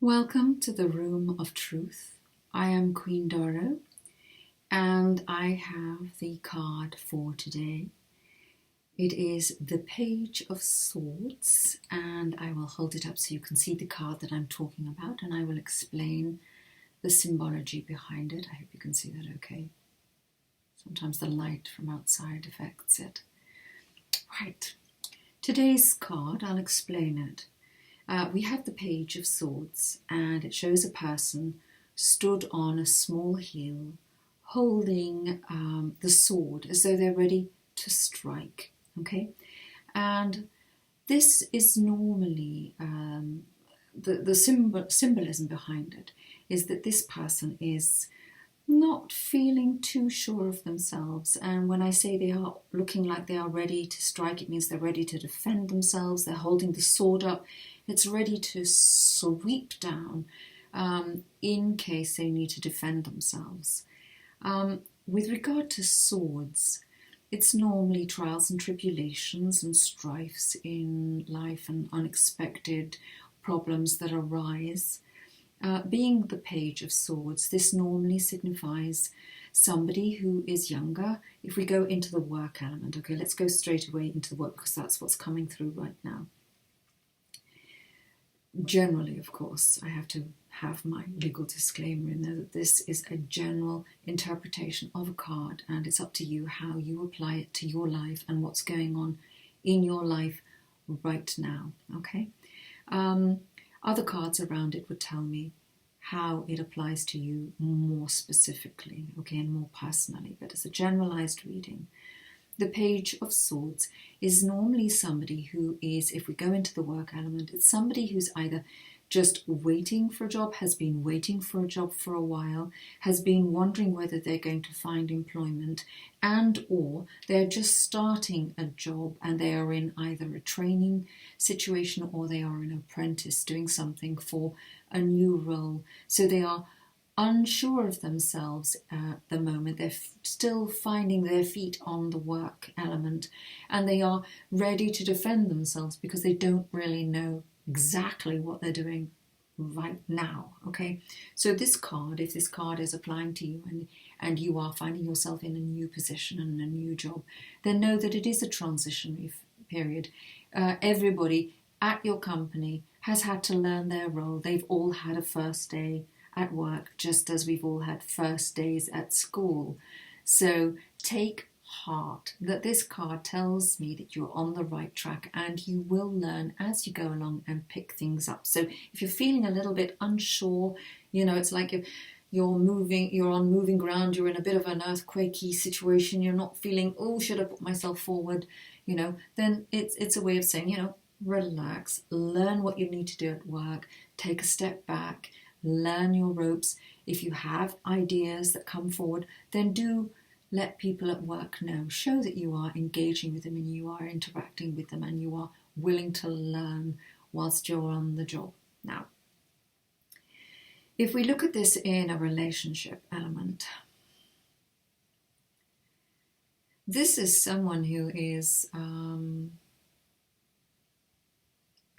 Welcome to the Room of Truth. I am Queen Doro and I have the card for today. It is the Page of Swords, and I will hold it up so you can see the card that I'm talking about, and I will explain the symbology behind it. I hope you can see that okay. Sometimes the light from outside affects it. Right, today's card, I'll explain it. We have the Page of Swords, and it shows a person stood on a small hill holding the sword as though they're ready to strike. Okay, and this is normally the symbolism behind it is that this person is not feeling too sure of themselves. And when I say they are looking like they are ready to strike, it means they're ready to defend themselves. They're holding the sword up. It's ready to sweep down in case they need to defend themselves. With regard to swords, it's normally trials and tribulations and strifes in life and unexpected problems that arise. Being the Page of Swords, this normally signifies somebody who is younger. If we go into the work element, okay, let's go straight away into the work because that's what's coming through right now. Generally, of course, I have to have my legal disclaimer in there that this is a general interpretation of a card, and it's up to you how you apply it to your life and what's going on in your life right now, okay? Other cards around it would tell me how it applies to you more specifically, okay, and more personally, but as a generalized reading. The Page of Swords is normally somebody who is, if we go into the work element, it's somebody who's either just waiting for a job, has been waiting for a job for a while, has been wondering whether they're going to find employment, and or they're just starting a job and they are in either a training situation or they are an apprentice doing something for a new role. So they are unsure of themselves at the moment. They're still finding their feet on the work element, and they are ready to defend themselves because they don't really know exactly what they're doing right now. Okay, so this card, if this card is applying to you and you are finding yourself in a new position and a new job, then know that it is a transitionary period. Everybody at your company has had to learn their role. They've all had a first day at work, just as we've all had first days at school. So take heart that this card tells me that you're on the right track and you will learn as you go along and pick things up. So if you're feeling a little bit unsure, it's like you're on moving ground, you're in a bit of an earthquakey situation, you're not feeling, oh, should I put myself forward, then it's a way of saying, relax, learn what you need to do at work, take a step back, learn your ropes. If you have ideas that come forward, then do let people at work know. Show that you are engaging with them and you are interacting with them and you are willing to learn whilst you're on the job. Now, if we look at this in a relationship element, this is someone who is,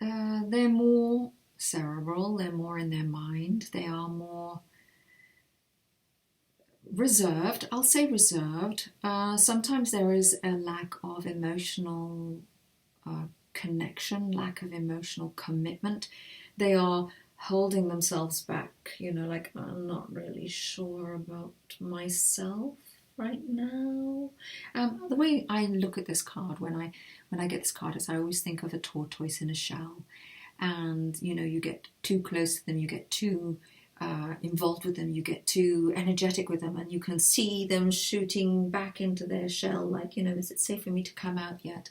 they're more cerebral, they're more in their mind, they are more reserved. I'll say reserved. Sometimes there is a lack of emotional connection, lack of emotional commitment. They are holding themselves back, like, I'm not really sure about myself right now. The way I look at this card when I get this card is I always think of a tortoise in a shell. And you get too close to them, you get too involved with them, you get too energetic with them, and you can see them shooting back into their shell like, is it safe for me to come out yet?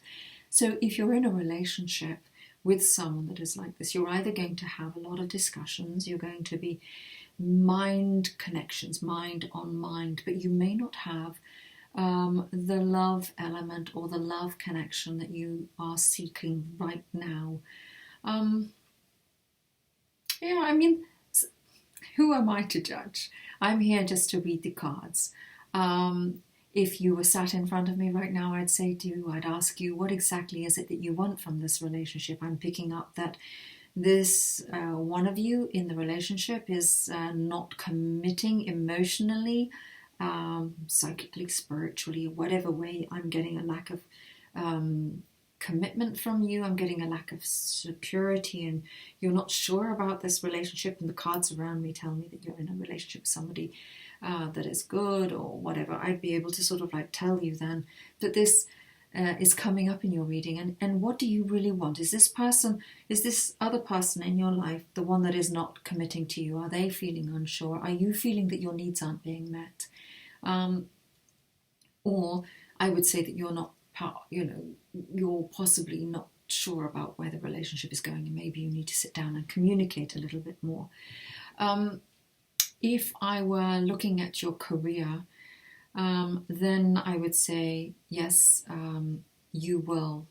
So if you're in a relationship with someone that is like this, you're either going to have a lot of discussions, you're going to be mind connections, mind on mind, but you may not have the love element or the love connection that you are seeking right now. Who am I to judge? I'm here just to read the cards. If you were sat in front of me right now, I'd ask you, what exactly is it that you want from this relationship? I'm picking up that This one of you in the relationship is not committing emotionally, psychically, spiritually, whatever way. I'm getting a lack of commitment from you. I'm getting a lack of security, and you're not sure about this relationship. And the cards around me tell me that you're in a relationship with somebody that is good or whatever. I'd be able to sort of like tell you then that this is coming up in your reading, and what do you really want? Is this other person in your life the one that is not committing to you? Are they feeling unsure? Are you feeling that your needs aren't being met? Or I would say that you're possibly not sure about where the relationship is going, and maybe you need to sit down and communicate a little bit more. If I were looking at your career, then I would say, yes, you will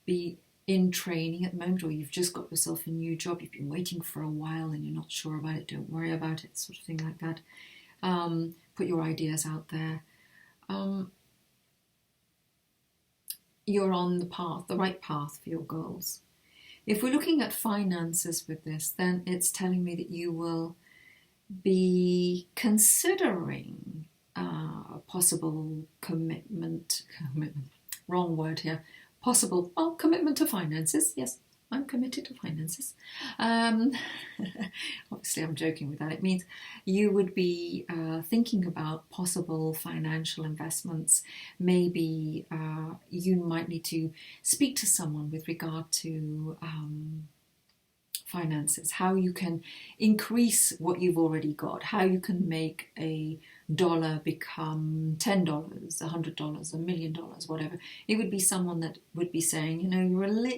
be in training at the moment, or you've just got yourself a new job, you've been waiting for a while and you're not sure about it, don't worry about it, sort of thing like that. Put your ideas out there. You're on the right path for your goals. If we're looking at finances with this, then it's telling me that you will be considering a possible commitment, wrong word here, possible commitment to finances. Yes, I'm committed to finances. Obviously, I'm joking with that. It means you would be thinking about possible financial investments. Maybe you might need to speak to someone with regard to finances, how you can increase what you've already got, how you can make a dollar become $10, $100, $1 million, whatever. It would be someone that would be saying,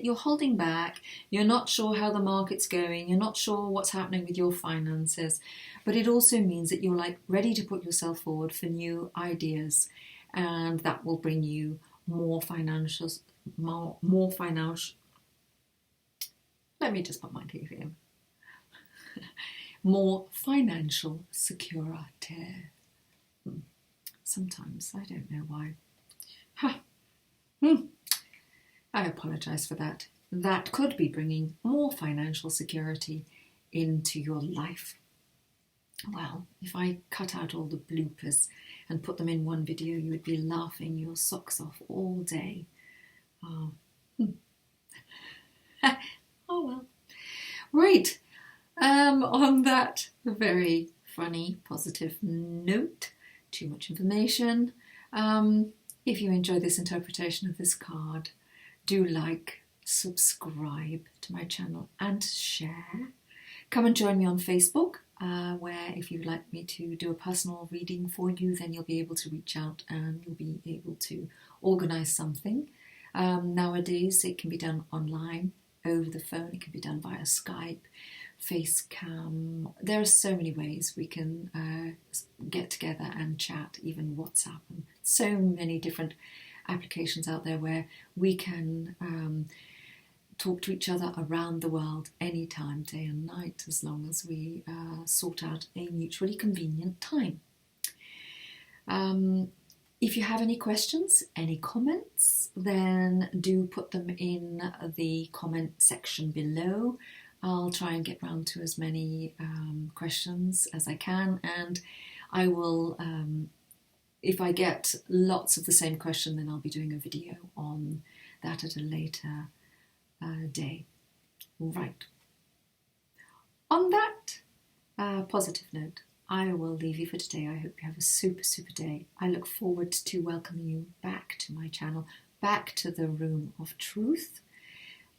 you're holding back, you're not sure how the market's going, you're not sure what's happening with your finances, but it also means that you're like ready to put yourself forward for new ideas, and that will bring you more financial. Let me just put my teeth in. More financial security. Sometimes, I don't know why. I apologise for that. That could be bringing more financial security into your life. Well, if I cut out all the bloopers and put them in one video, you would be laughing your socks off all day. Oh well. Right. On that very funny, positive note, too much information. If you enjoy this interpretation of this card, do like, subscribe to my channel and share. Come and join me on Facebook, where if you'd like me to do a personal reading for you, then you'll be able to reach out and you'll be able to organise something. Nowadays, it can be done online, over the phone, it can be done via Skype, FaceCam. There are so many ways we can get together and chat, even WhatsApp, and so many different applications out there where we can talk to each other around the world anytime, day and night, as long as we sort out a mutually convenient time. If you have any questions, any comments, then do put them in the comment section below. I'll try and get round to as many questions as I can, and I will, if I get lots of the same question, then I'll be doing a video on that at a later day. Right. On that positive note, I will leave you for today. I hope you have a super, super day. I look forward to welcoming you back to my channel, back to the Room of Truth.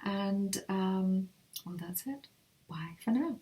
And, well, that's it. Bye for now.